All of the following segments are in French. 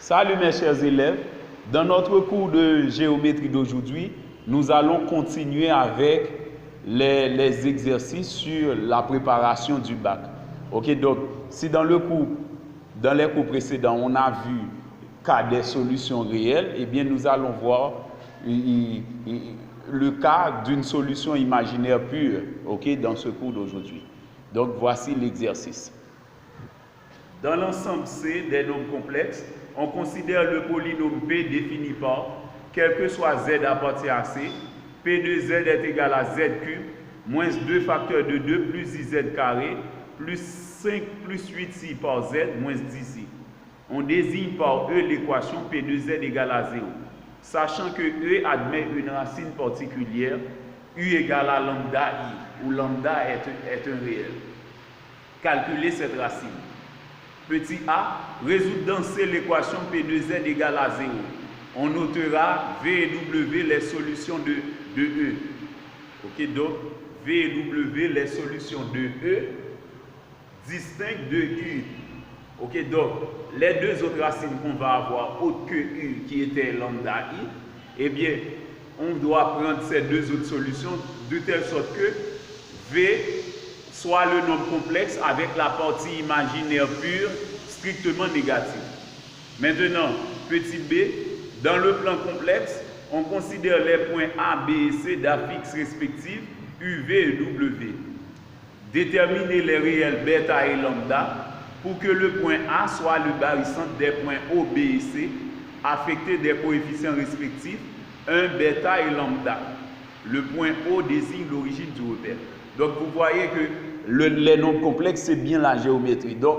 Salut mes chers élèves, dans notre cours de géométrie d'aujourd'hui, nous allons continuer avec les exercices sur la préparation du bac. Ok, donc si dans les cours précédents, on a vu cas des solutions réelles, eh bien nous allons voir le cas d'une solution imaginaire pure, ok, dans ce cours d'aujourd'hui. Donc voici l'exercice. Dans l'ensemble C des nombres complexes, on considère le polynôme P défini par, quel que soit Z appartient à C, P de Z est égal à Z cube, moins 2 facteurs de 2 plus IZ carré, plus 5 plus 8I par Z, moins 10I. On désigne par E l'équation P de Z égale à 0, sachant que E admet une racine particulière, U égale à lambda I, où lambda est un réel. Calculez cette racine. Petit a, résoudre dans C l'équation P de Z égale à 0. On notera V et W les solutions de E. Ok, donc V et W les solutions de E distinctes de U. Ok, donc les deux autres racines qu'on va avoir, autres que U qui était lambda I, eh bien, on doit prendre ces deux autres solutions de telle sorte que V soit le nombre complexe avec la partie imaginaire pure strictement négative. Maintenant, petit b, dans le plan complexe, on considère les points A, B et C d'affixes respectives U, V et W. Déterminer les réels bêta et lambda pour que le point A soit le barycentre des points O, B et C affectés des coefficients respectifs 1, bêta et lambda. Le point O désigne l'origine du repère. Donc vous voyez que les nombres complexes, c'est bien la géométrie. Donc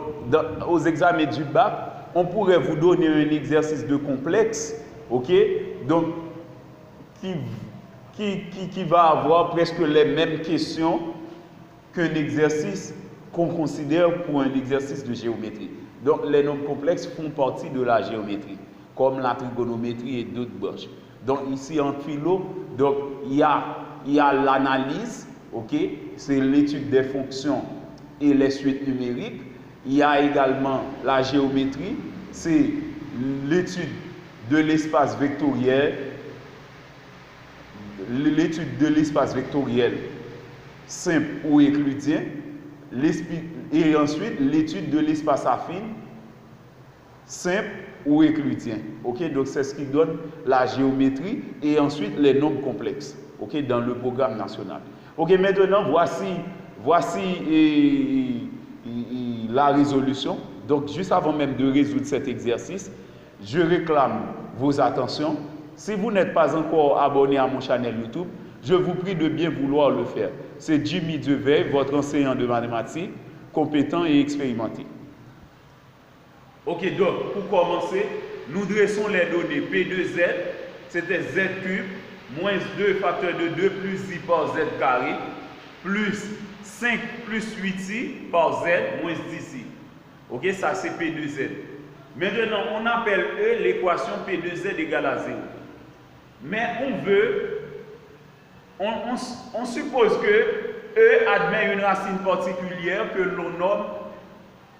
aux examens du bac, on pourrait vous donner un exercice de complexe, ok, donc qui va avoir presque les mêmes questions qu'un exercice qu'on considère pour un exercice de géométrie. Donc les nombres complexes font partie de la géométrie, comme la trigonométrie et d'autres branches. Donc ici en philo, donc il y a l'analyse. Ok, c'est l'étude des fonctions et les suites numériques. Il y a également la géométrie, c'est l'étude de l'espace vectoriel, simple ou euclidien, et ensuite l'étude de l'espace affine, simple ou euclidien. Ok, donc c'est ce qui donne la géométrie et ensuite les nombres complexes. Ok, dans le programme national. Ok, maintenant voici la résolution. Donc juste avant même de résoudre cet exercice, je réclame vos attentions. Si vous n'êtes pas encore abonné à mon channel YouTube, je vous prie de bien vouloir le faire. C'est Jimmy Deveil, votre enseignant de mathématiques, compétent et expérimenté. Ok, donc pour commencer, nous dressons les données P de Z, c'était Z cube, moins 2 facteur de 2 plus I par Z carré, plus 5 plus 8I par Z moins 10I. Ok, ça c'est P de Z. Maintenant, on appelle E l'équation P de Z égale à 0. Mais on suppose que E admet une racine particulière que l'on nomme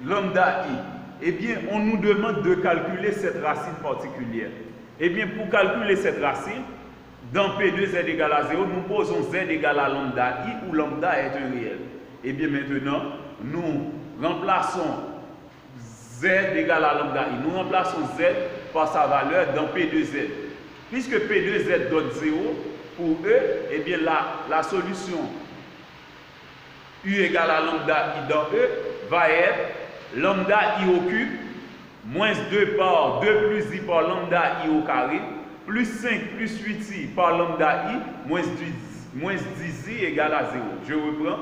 lambda I. Eh bien, on nous demande de calculer cette racine particulière. Eh bien, pour calculer cette racine, dans P de Z égale à 0, nous posons Z égale à lambda I où lambda est un réel. Et bien maintenant, nous remplaçons Z égale à lambda I. Nous remplaçons Z par sa valeur dans P de Z. Puisque P de Z donne 0 pour E, et bien la solution U égale à lambda I dans E va être lambda I au cube, moins 2 par 2 plus I par lambda I au carré, plus 5 plus 8i par lambda I, moins 10i égale à 0. Je reprends.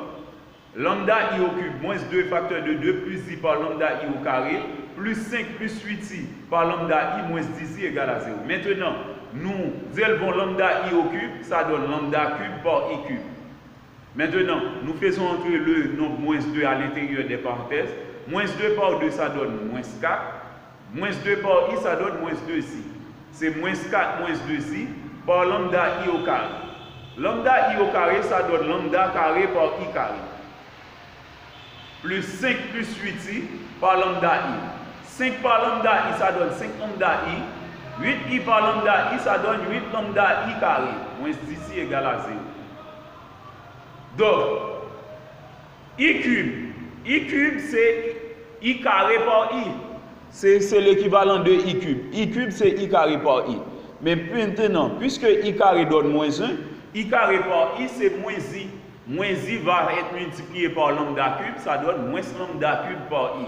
Lambda I au cube, moins 2 facteur de 2 plus I par lambda I au carré, plus 5 plus 8i par lambda I, moins 10i égale à 0. Maintenant, nous élevons lambda I au cube, ça donne lambda cube par I cube. Maintenant, nous faisons entrer le nombre moins 2 à l'intérieur des parenthèses. Moins 2 par 2, ça donne moins 4. Moins 2 par I, ça donne moins 2i. C'est moins 4 moins 2i par lambda I au carré. Lambda I au carré, ça donne lambda carré par I carré. Plus 5 plus 8i par lambda I. 5 par lambda I, ça donne 5 lambda I. 8 I par lambda I, ça donne 8 lambda I carré. Moins 10 I égale à 0. Donc, I cube, c'est I carré par I. C'est l'équivalent de I cube. I cube, c'est I carré par I. Mais maintenant, puisque I carré donne moins 1, I carré par I, c'est moins I. Moins I va être multiplié par lambda cube, ça donne moins lambda cube par I.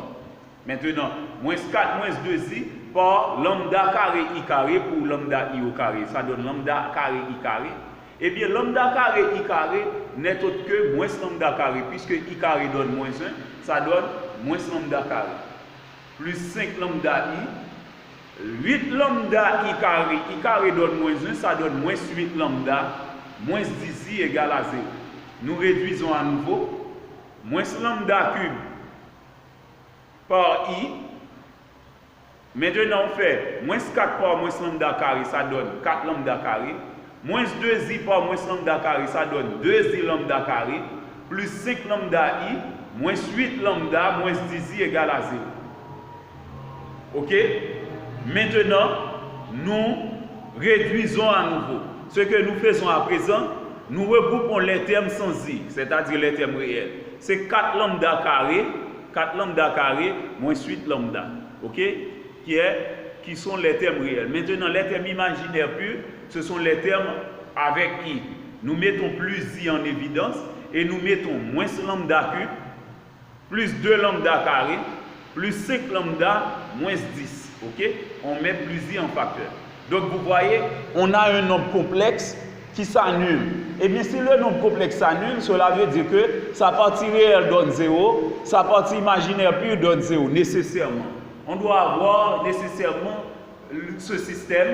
Maintenant, moins 4 moins 2I par lambda carré I carré pour lambda I au carré. Ça donne lambda carré I carré. Eh bien, lambda carré I carré n'est autre que moins lambda carré. Puisque I carré donne moins 1, ça donne moins lambda carré. Plus 5 lambda I. 8 lambda I carré donne moins 1, ça donne moins 8 lambda. Moins 10I égale à 0. Nous réduisons à nouveau. Moins lambda cube par I. Maintenant, on fait moins 4 par moins lambda carré, ça donne 4 lambda carré. Moins 2I par moins lambda carré, ça donne 2I lambda carré. Plus 5 lambda I, moins 8 lambda, moins 10I égale à 0. Ok? Maintenant, nous réduisons à nouveau. Ce que nous faisons à présent, nous regroupons les termes sans I, c'est-à-dire les termes réels. C'est 4 lambda carré, moins 8 lambda. Ok? Qui sont les termes réels. Maintenant, les termes imaginaires purs, ce sont les termes avec I. Nous mettons plus I en évidence et nous mettons moins lambda cube, plus 2 lambda carré, plus 5 lambda, moins 10. Ok? On met plus I en facteur. Donc, vous voyez, on a un nombre complexe qui s'annule. Et bien, si le nombre complexe s'annule, cela veut dire que sa partie réelle donne 0, sa partie imaginaire pure donne 0, nécessairement. On doit avoir nécessairement ce système.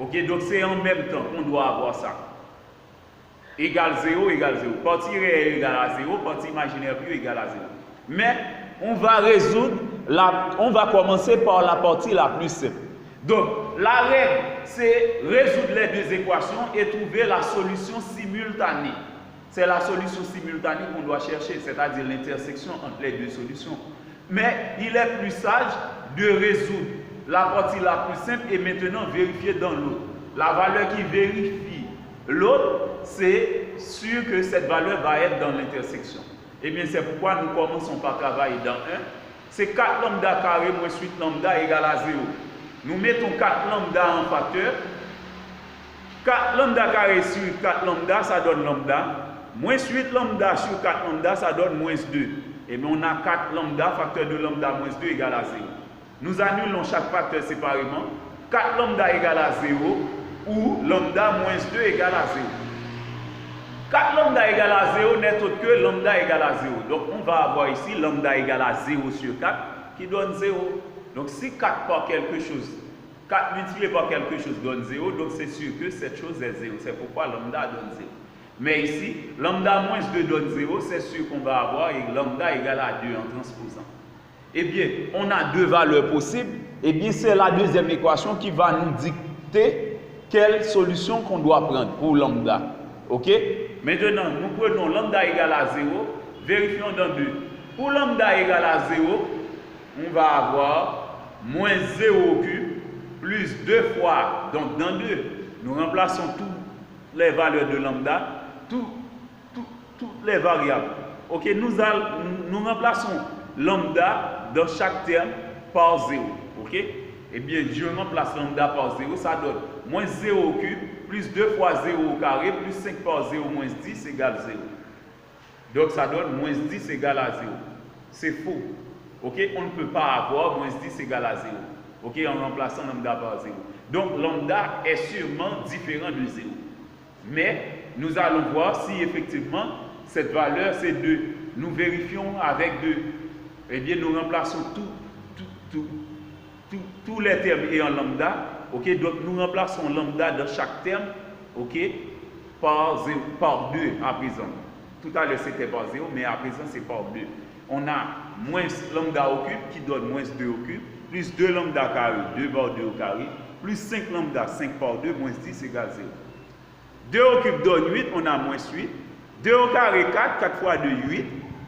Ok, donc c'est en même temps qu'on doit avoir ça. Égal 0, égal 0. Partie réelle égale à 0, partie imaginaire pure égale à 0. Mais on va on va commencer par la partie la plus simple. Donc, la règle, c'est résoudre les deux équations et trouver la solution simultanée. C'est la solution simultanée qu'on doit chercher, c'est-à-dire l'intersection entre les deux solutions. Mais il est plus sage de résoudre la partie la plus simple et maintenant vérifier dans l'autre. La valeur qui vérifie l'autre, c'est sûr que cette valeur va être dans l'intersection. Et bien c'est pourquoi nous commençons par travailler dans 1. C'est 4 lambda carré moins 8 lambda égale à 0. Nous mettons 4 lambda en facteur. 4 lambda carré sur 4 lambda, ça donne lambda. Moins 8 lambda sur 4 lambda, ça donne moins 2. Et bien on a 4 lambda, facteur de lambda moins 2 égale à 0. Nous annulons chaque facteur séparément. 4 lambda égale à 0 ou lambda moins 2 égale à 0. 4 lambda égale à 0 n'est autre que lambda égale à 0. Donc on va avoir ici lambda égale à 0 sur 4 qui donne 0. Donc si 4 par quelque chose, 4 multiplié par quelque chose donne 0, donc c'est sûr que cette chose est 0. C'est pourquoi lambda donne 0. Mais ici, lambda moins 2 donne 0, c'est sûr qu'on va avoir lambda égale à 2 en transposant. Eh bien, on a deux valeurs possibles. Eh bien, c'est la deuxième équation qui va nous dicter quelle solution qu'on doit prendre pour lambda. Ok? Maintenant, nous prenons lambda égale à 0, vérifions dans 2. Pour lambda égale à 0, on va avoir moins 0 au cube, plus 2 fois, donc dans 2, nous remplaçons toutes les valeurs de lambda, toutes les variables. Ok, nous remplaçons lambda dans chaque terme par 0. Ok? Eh bien, je remplace lambda par 0, ça donne moins 0 au cube, plus 2 fois 0 au carré, plus 5 par 0, moins 10 égale 0. Donc, ça donne moins 10 égale à 0. C'est faux. Ok? On ne peut pas avoir moins 10 égale à 0. Ok? En remplaçant lambda par 0. Donc, lambda est sûrement différent de 0. Mais, nous allons voir si effectivement, cette valeur, c'est 2. Nous vérifions avec 2. Eh bien, nous remplaçons tous les termes ayant lambda. Ok? Donc, nous remplaçons lambda dans chaque terme. Ok? Par 2 à présent. Tout à l'heure, c'était par 0, mais à présent, c'est par 2. On a moins lambda au cube qui donne moins 2 au cube, plus 2 lambda carré, 2 par 2 au carré, plus 5 lambda, 5 par 2, moins 10 égale 0. 2 au cube donne 8, on a moins 8. 2 au carré, 4, 4 fois 2, 8.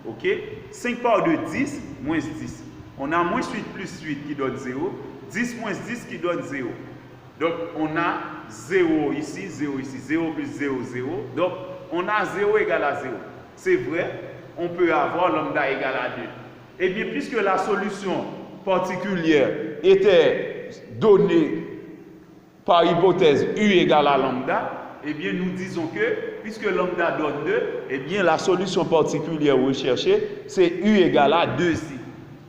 Ok? 5 par 2, 10, moins 10. On a moins 8 plus 8 qui donne 0. 10 moins 10 qui donne 0. Donc, on a 0 ici, 0 ici. 0 plus 0, 0. Donc, on a 0 égale à 0. C'est vrai, on peut avoir lambda égale à 2. Eh bien, puisque la solution particulière était donnée par hypothèse U égale à lambda, eh bien, nous disons que, puisque lambda donne 2, eh bien, la solution particulière recherchée, c'est U égale à 2i.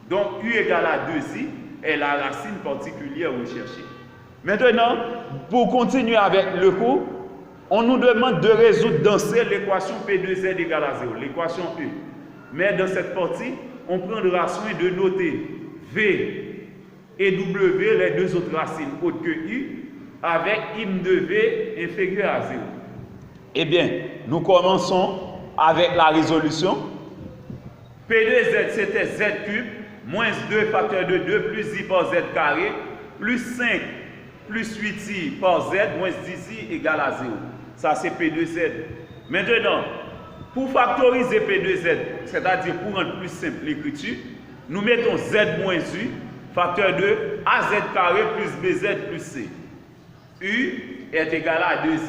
Donc, U égale à 2i est la racine particulière recherchée. Maintenant, pour continuer avec le cours, on nous demande de résoudre dans C l'équation P2Z égale à 0, l'équation U. Mais dans cette partie, on prendra soin de noter V et W, les deux autres racines autres que U, avec im de V inférieur à 0. Eh bien, nous commençons avec la résolution. P2Z, c'était Z cube, moins 2 facteur de 2, plus I par Z carré, plus 5 plus 8i par Z, moins 10i égale à 0. Ça, c'est P2Z. Maintenant, pour factoriser P2Z, c'est-à-dire pour rendre plus simple l'écriture, nous mettons Z moins U, facteur de AZ carré plus BZ plus C. U est égal à 2i.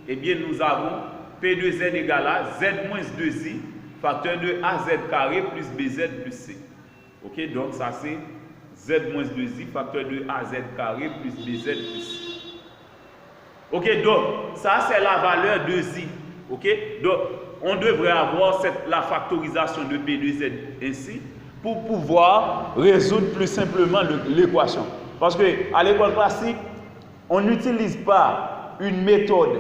Eh bien, nous avons P2Z égale à Z moins 2i, facteur de AZ carré plus BZ plus C. Ok, donc ça c'est Z moins 2i, facteur de AZ carré plus BZ plus C. Ok, donc ça c'est la valeur de i. Ok, donc on devrait avoir la factorisation de P2Z ainsi pour pouvoir résoudre plus simplement l'équation. Parce qu'à l'école classique, on n'utilise pas une méthode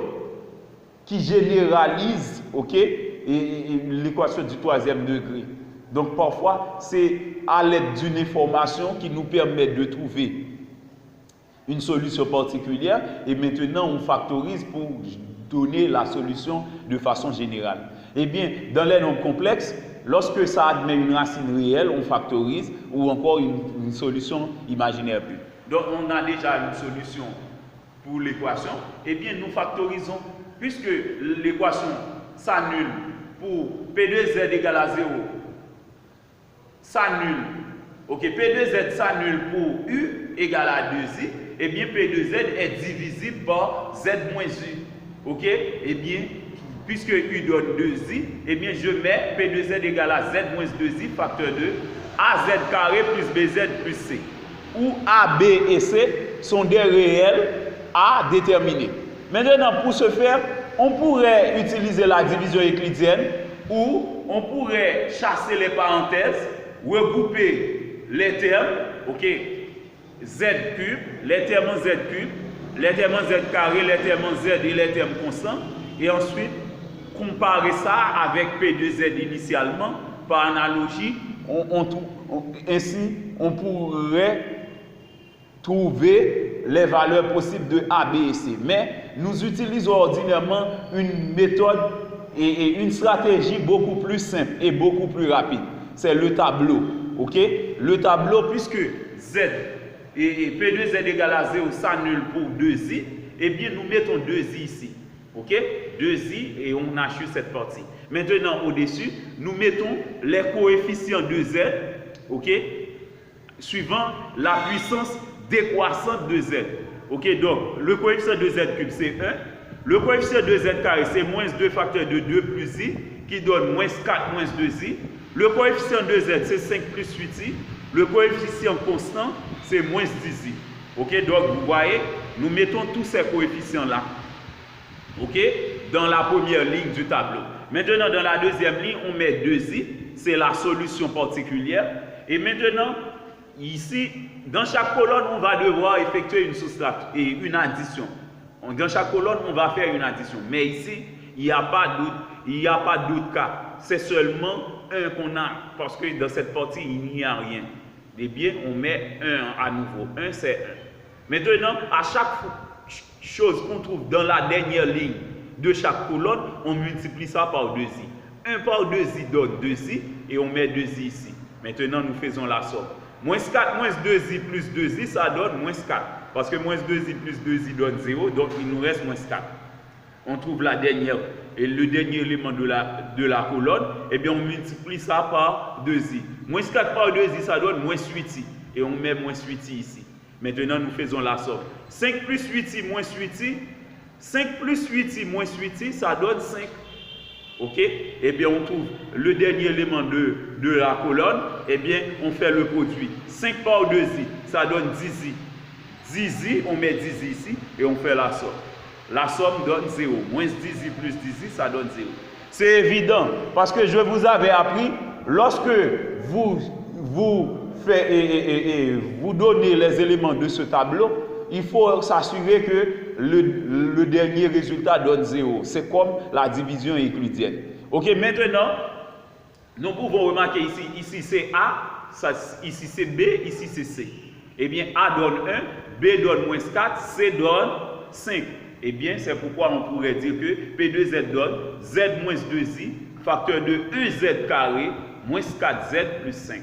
qui généralise, ok, l'équation du troisième degré. Donc parfois, c'est à l'aide d'une information qui nous permet de trouver une solution particulière et maintenant on factorise pour donner la solution de façon générale. Eh bien, dans les nombres complexes, lorsque ça admet une racine réelle, on factorise ou encore une solution imaginaire pure. Donc on a déjà une solution pour l'équation. Eh bien, nous factorisons, puisque l'équation s'annule pour P2Z égale à 0, s'annule. Ok, P2Z s'annule pour U égale à 2i. Eh bien, P2Z est divisible par Z moins U. Ok, eh bien, puisque U donne 2i, eh bien, je mets P2Z égale à Z moins 2i, facteur de AZ carré plus BZ plus C. Où A, B et C sont des réels à déterminer. Maintenant, pour ce faire, on pourrait utiliser la division euclidienne ou on pourrait chasser les parenthèses, regrouper les termes, ok, Z cube, les termes Z cube, les termes Z carré, les termes Z et les termes constants, et ensuite comparer ça avec P2Z initialement, par analogie, ainsi on pourrait trouver les valeurs possibles de A, B et C. Mais nous utilisons ordinairement une méthode et une stratégie beaucoup plus simple et beaucoup plus rapide. C'est le tableau. Ok? Le tableau, puisque Z et P2Z égale à 0 s'annule pour 2i, eh bien nous mettons 2i ici. Ok? 2i et on achète cette partie. Maintenant, au-dessus, nous mettons les coefficients de Z, ok? Suivant la puissance décroissante de Z. Ok, donc le coefficient de Z cube c'est 1. Le coefficient de Z carré c'est moins 2 facteur de 2 plus i qui donne moins 4 moins 2i. Le coefficient de Z c'est 5 plus 8i. Le coefficient constant c'est moins 10i. Ok, donc vous voyez, nous mettons tous ces coefficients là. Ok, dans la première ligne du tableau. Maintenant, dans la deuxième ligne, on met 2i. C'est la solution particulière. Et maintenant, ici, dans chaque colonne, on va devoir effectuer une soustraction et une addition. Dans chaque colonne, on va faire une addition. Mais ici, il n'y a pas d'autre cas. C'est seulement 1 qu'on a, parce que dans cette partie, il n'y a rien. Eh bien, on met 1 à nouveau. 1, c'est 1. Maintenant, à chaque chose qu'on trouve dans la dernière ligne de chaque colonne, on multiplie ça par 2i. 1 par 2i donne 2i, et on met 2i ici. Maintenant, nous faisons la somme. Moins 4 moins 2i plus 2i, ça donne moins 4. Parce que moins 2i plus 2i donne 0, donc il nous reste moins 4. On trouve la dernière, et le dernier élément de de la colonne, eh bien on multiplie ça par 2i. Moins 4 par 2i, ça donne moins 8i. Et on met moins 8i ici. Maintenant, nous faisons la somme. 5 plus 8i moins 8i, 5 plus 8i moins 8i, ça donne 5. Ok? Eh bien, on trouve le dernier élément de la colonne, eh bien, on fait le produit. 5 par 2i, ça donne 10i. 10i, on met 10i ici et on fait la somme. La somme donne 0. Moins 10i plus 10i, ça donne 0. C'est évident, parce que je vous avais appris, lorsque vous donnez les éléments de ce tableau, il faut s'assurer que le dernier résultat donne 0. C'est comme la division euclidienne. Ok, maintenant, nous pouvons remarquer ici c'est A, ici c'est B, ici c'est C. Eh bien, A donne 1, B donne moins 4, C donne 5. Eh bien, c'est pourquoi on pourrait dire que P2Z donne Z moins 2I, facteur de 1Z carré, moins 4Z plus 5.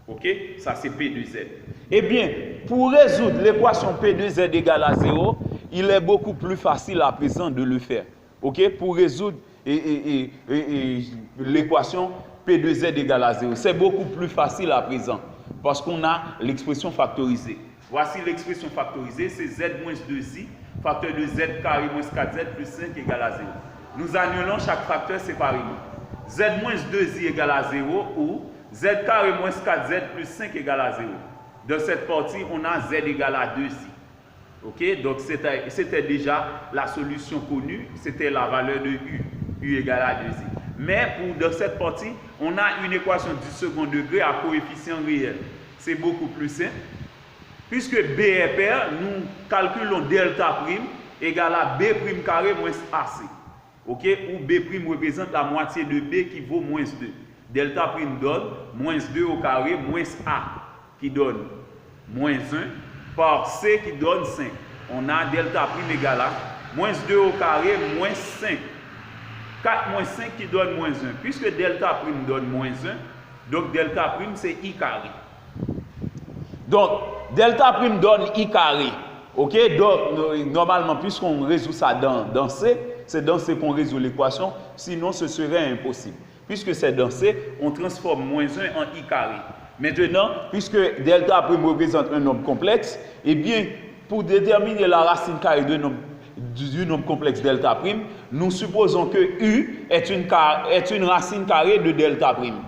Ok? Ça, c'est P2Z. Eh bien, pour résoudre l'équation P2Z égale à 0, il est beaucoup plus facile à présent de le faire. Ok? Pour résoudre l'équation P2Z égale à 0, c'est beaucoup plus facile à présent parce qu'on a l'expression factorisée. Voici l'expression factorisée, c'est Z moins 2I, facteur de Z carré moins 4Z plus 5 égale à 0. Nous annulons chaque facteur séparément. Z moins 2I égale à 0 ou Z carré moins 4Z plus 5 égale à 0. Dans cette partie, on a Z égale à 2i. Ok? Donc c'était déjà la solution connue, c'était la valeur de U. U égale à 2i. Mais dans cette partie, on a une équation du second degré à coefficient réel. C'est beaucoup plus simple. Puisque B est pair, nous calculons delta prime égale à B prime carré moins AC. Ok? Où B prime représente la moitié de B qui vaut moins 2. Delta prime donne moins 2 au carré moins A qui donne moins 1 par C qui donne 5. On a delta prime égale à moins 2 au carré moins 5. 4 moins 5 qui donne moins 1. Puisque delta prime donne moins 1, donc delta prime c'est I carré. Donc, delta prime donne I carré. Ok? Donc, normalement, puisqu'on résout ça dans C, c'est dans C qu'on résout l'équation. Sinon, ce serait impossible. Puisque c'est dans C, on transforme moins 1 en I carré. Maintenant, puisque delta prime représente un nombre complexe, eh bien, pour déterminer la racine carrée du nombre complexe delta prime, nous supposons que U est une racine carrée de delta prime.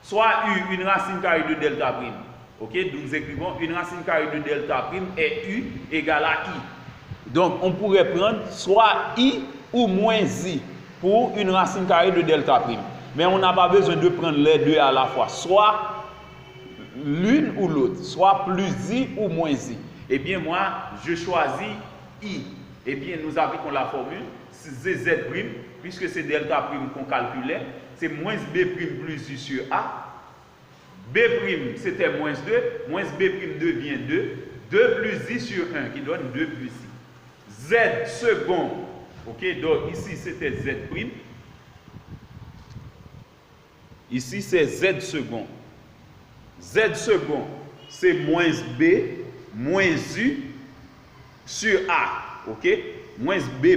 Soit U, une racine carrée de delta prime. Ok, nous écrivons une racine carrée de delta prime est U égale à I. Donc, on pourrait prendre soit I ou moins I pour une racine carrée de delta prime. Mais on n'a pas besoin de prendre les deux à la fois, soit l'une ou l'autre, soit plus I ou moins I. Eh bien, moi, je choisis I. Eh bien, nous appliquons la formule ZZ', puisque c'est delta prime qu'on calculait, c'est moins B' plus I sur A. B' c'était moins 2, moins B' devient 2, 2 plus I sur 1 qui donne 2 plus I. Z second, ok, donc ici c'était Z', ici c'est Z second. Z second, c'est moins B, moins U sur A, ok, moins B',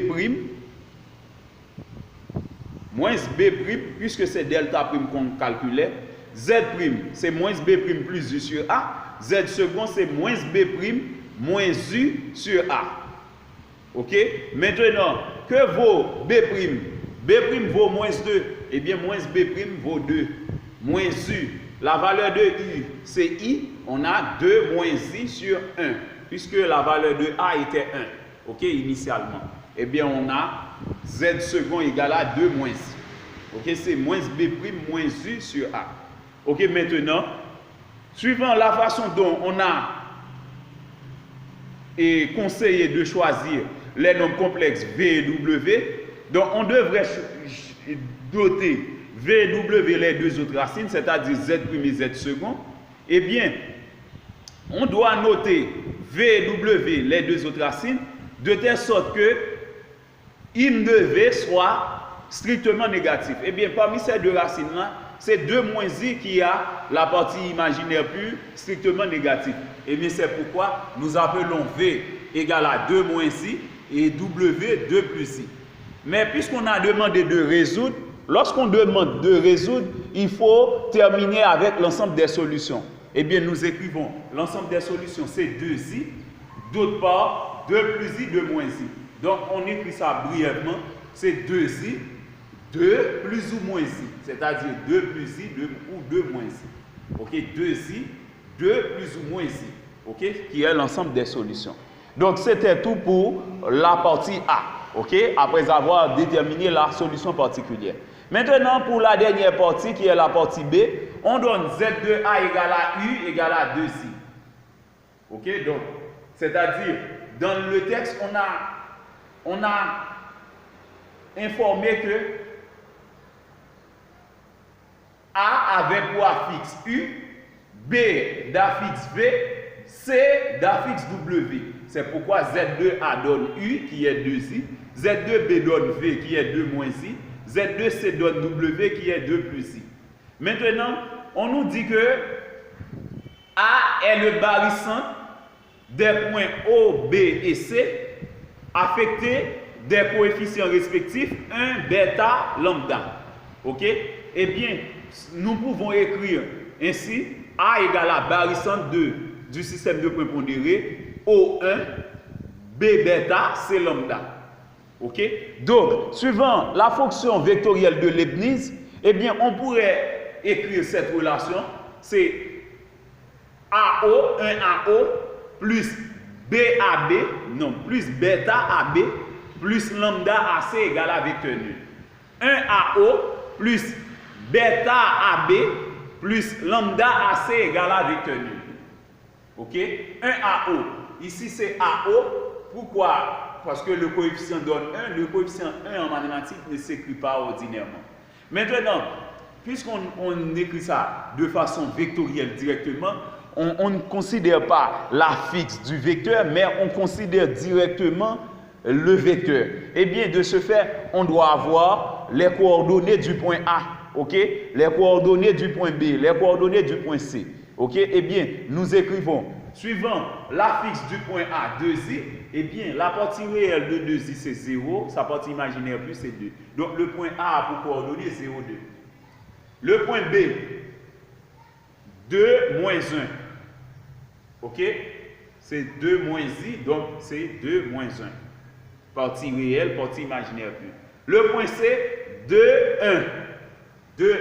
puisque c'est delta prime qu'on calculait. Z', c'est moins B' plus U sur A. Z second, c'est moins B', moins U sur A. Ok? Maintenant, que vaut B'? B' vaut moins 2. Eh bien, moins B' vaut 2. Moins U. La valeur de U, c'est I. On a 2 moins I sur 1. Puisque la valeur de A était 1. Ok? Initialement. Eh bien, on a Z second égale à 2 moins I. Ok? C'est moins B', moins U sur A. Ok, maintenant, suivant la façon dont on a conseillé de choisir les nombres complexes V et W, donc on devrait doter V et W les deux autres racines, c'est-à-dire Z' et Z second. Eh bien, on doit noter V et W les deux autres racines de telle sorte que I de V soit strictement négatif. Eh bien, parmi ces deux racines-là, c'est 2 moins I qui a la partie imaginaire pure strictement négative. Et bien c'est pourquoi nous appelons V égale à 2 moins I et W 2 plus I. Mais puisqu'on a demandé de résoudre, Lorsqu'on demande de résoudre, il faut terminer avec l'ensemble des solutions. Eh bien, nous écrivons l'ensemble des solutions, c'est 2i. D'autre part, 2 plus i, 2 moins i. Donc, on écrit ça brièvement, c'est 2i, 2 plus ou moins i. C'est-à-dire 2 plus i, 2 ou 2 moins i. OK, 2i, 2 plus ou moins i. OK, qui est l'ensemble des solutions. Donc, c'était tout pour la partie A. OK, après avoir déterminé la solution particulière. Maintenant, pour la dernière partie, qui est la partie B, on donne Z2A égale à U égale à 2I. OK, donc, c'est-à-dire, dans le texte, on a informé que A avait pour affixe U, B d'affixe V, C d'affixe W. C'est pourquoi Z2A donne U, qui est 2I, Z2B donne V, qui est 2 moins I, Z2C donne W, qui est 2 plus I. Maintenant, on nous dit que A est le barycentre des points O, B et C affectés des coefficients respectifs 1, bêta, lambda. OK? Eh bien, nous pouvons écrire ainsi A égale à barycentre du système de points pondérés O1, B bêta, C lambda. OK? Donc, suivant la fonction vectorielle de Leibniz, eh bien, on pourrait écrire cette relation, c'est AO, 1AO, plus BAB, non, plus bêta AB, plus lambda AC égale à vecteur nul. 1AO plus bêta AB plus lambda AC égale à vecteur nul. OK? 1AO. Ici, c'est AO. Pourquoi? Parce que le coefficient donne 1. Le coefficient 1 en mathématiques ne s'écrit pas ordinairement. Maintenant, puisqu'on écrit ça de façon vectorielle directement, on ne considère pas l'affixe du vecteur, mais on considère directement le vecteur. Eh bien, de ce fait, on doit avoir les coordonnées du point A, OK? Les coordonnées du point B, les coordonnées du point C, OK? Eh bien, nous écrivons, suivant l'affixe du point A, 2i, eh bien, la partie réelle de 2i, c'est 0, sa partie imaginaire plus, c'est 2. Donc, le point A a pour coordonnées 0, 2. Le point B, 2 moins 1. OK? C'est 2 moins i, donc c'est 2 moins 1. Partie réelle, partie imaginaire plus. Le point C, 2, 1. 2, 1.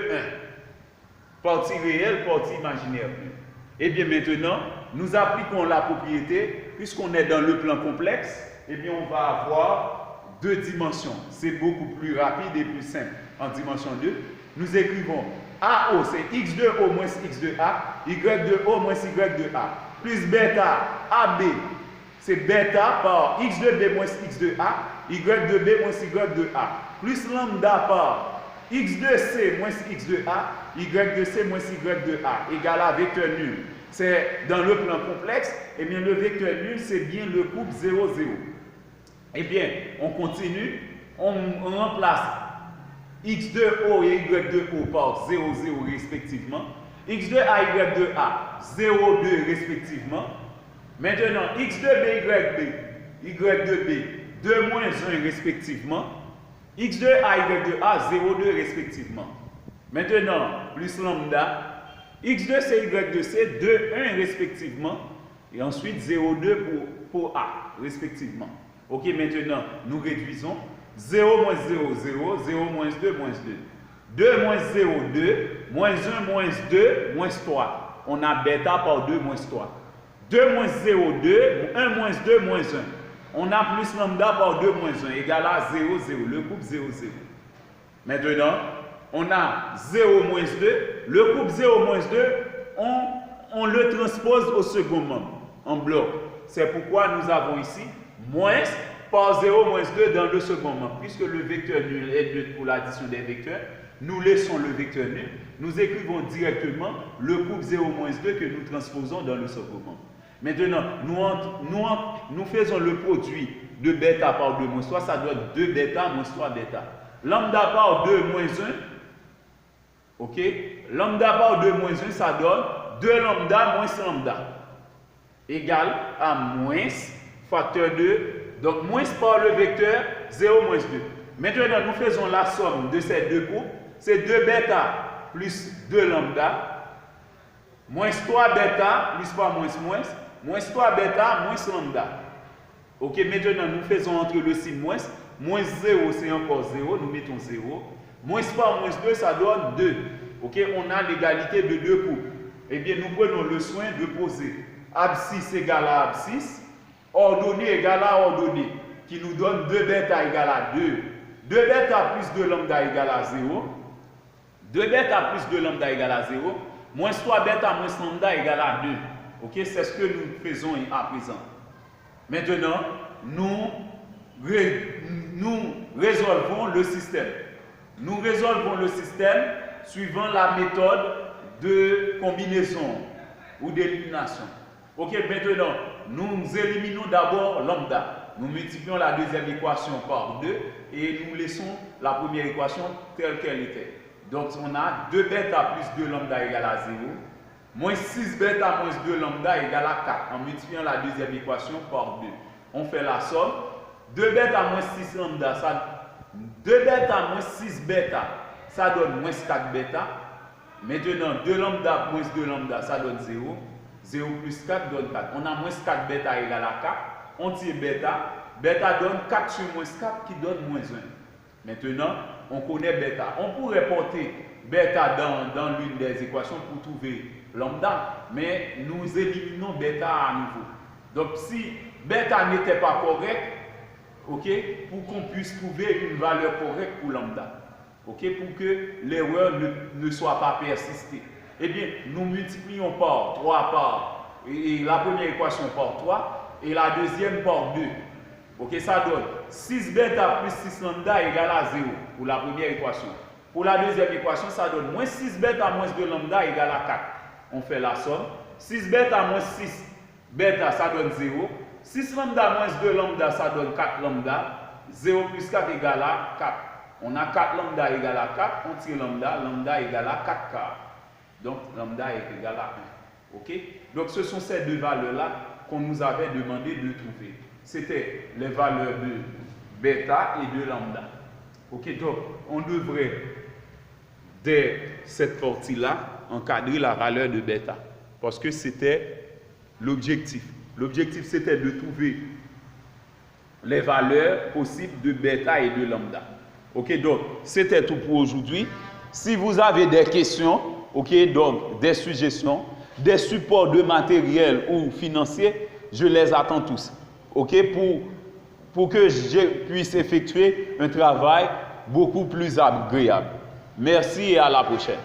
Partie réelle, partie imaginaire plus. Et bien maintenant, nous appliquons la propriété, puisqu'on est dans le plan complexe, et bien on va avoir 2 dimensions. C'est beaucoup plus rapide et plus simple. En dimension 2, nous écrivons AO, c'est x2O moins x2A, y2O moins y2A, plus bêta AB, c'est bêta par x2B moins x2A, y2B moins y2A, plus lambda par x2C moins x2A, y2C moins y2A, égale à vecteur nul. C'est dans le plan complexe, et bien le vecteur nul, c'est bien le couple 0, 0. Eh bien, on continue, on remplace x2O et y2O par 0, 0 respectivement, x2A, y2A, 0, 2 respectivement. Maintenant, x2B, y2B, 2 moins 1 respectivement, x2A, y2A, 0, 2 respectivement. Maintenant, plus lambda, x2C, y2C, 2, 1 respectivement, et ensuite 0, 2 pour A respectivement. OK, maintenant, nous réduisons 0 moins 0, 0, 0 moins 2, moins 2. 2 moins 0, 2, moins 1, moins 2, moins 3. On a bêta par 2, moins 3. 2 moins 0, 2, 1 moins 2, moins 1. On a plus lambda par 2 moins 1, égale à 0, 0, le couple 0, 0. Maintenant, on a 0 moins 2, le couple 0 moins 2, on le transpose au second membre, en bloc. C'est pourquoi nous avons ici moins par 0 moins 2 dans le second membre. Puisque le vecteur nul est nul pour l'addition des vecteurs, nous laissons le vecteur nul. Nous écrivons directement le couple 0 moins 2 que nous transposons dans le second membre. Maintenant, nous faisons le produit de bêta par 2 moins 3, ça donne 2 bêta moins 3 bêta. Lambda par 2 moins 1, OK? Lambda par 2 moins 1, ça donne 2 lambda moins lambda, égale à moins facteur 2. Donc, moins par le vecteur 0 moins 2. Maintenant, nous faisons la somme de ces deux courbes. C'est 2 bêta plus 2 lambda, moins 3 bêta, plus pas moins 3 bêta, moins lambda. Ok, maintenant nous faisons entre le signe moins 0 c'est encore 0, nous mettons 0. Moins par moins 2, ça donne 2. Ok, on a l'égalité de 2 courbes. Eh bien, nous prenons le soin de poser abscisse égale à abscisse, ordonnée égale à ordonnée, qui nous donne 2 bêta égale à 2. 2 bêta plus 2 lambda égale à 0. 2 bêta plus 2 lambda égale à 0. Moins 3 bêta moins lambda égale à 2. Ok, c'est ce que nous faisons à présent. Maintenant, nous résolvons le système. Nous résolvons le système suivant la méthode de combinaison ou d'élimination. Ok, maintenant, nous éliminons d'abord lambda. Nous multiplions la deuxième équation par 2 et nous laissons la première équation telle qu'elle était. Donc, on a 2 bêta plus 2 lambda égale à 0. Moins 6 bêta moins 2 lambda égale à 4 en multipliant la deuxième équation par 2. On fait la somme. 2 bêta moins 6 lambda, ça 2 bêta moins 6 bêta, ça donne moins 4 bêta. Maintenant, 2 lambda moins 2 lambda, ça donne 0. 0 plus 4 donne 4. On a moins 4 bêta égale à 4. On tire bêta. Bêta donne 4 sur moins 4 qui donne moins 1. Maintenant, on connaît bêta. On pourrait porter bêta dans l'une des équations pour trouver lambda, mais nous éliminons bêta à nouveau. Donc, si bêta n'était pas correct, ok, pour qu'on puisse trouver une valeur correcte pour lambda, ok, pour que l'erreur ne soit pas persistée, eh bien, nous multiplions par 3 par, et la première équation par 3, et la deuxième par 2. Ok, ça donne 6 bêta plus 6 lambda égale à 0 pour la première équation. Pour la deuxième équation, ça donne moins 6 bêta moins 2 lambda égale à 4. On fait la somme. 6 bêta moins 6 bêta, ça donne 0. 6 lambda moins 2 lambda, ça donne 4 lambda. 0 plus 4 égale à 4. On a 4 lambda égale à 4. On tire lambda. Lambda égale à 4 quarts. Donc, lambda est égal à 1. Ok? Donc, ce sont ces deux valeurs-là qu'on nous avait demandé de trouver. C'était les valeurs de bêta et de lambda. Ok? Donc, on devrait, dès cette partie-là, encadrer la valeur de bêta. Parce que c'était l'objectif. L'objectif, c'était de trouver les valeurs possibles de bêta et de lambda. Ok, donc, c'était tout pour aujourd'hui. Si vous avez des questions, ok, donc des suggestions, des supports de matériel ou financiers, je les attends tous. Ok, pour que je puisse effectuer un travail beaucoup plus agréable. Merci et à la prochaine.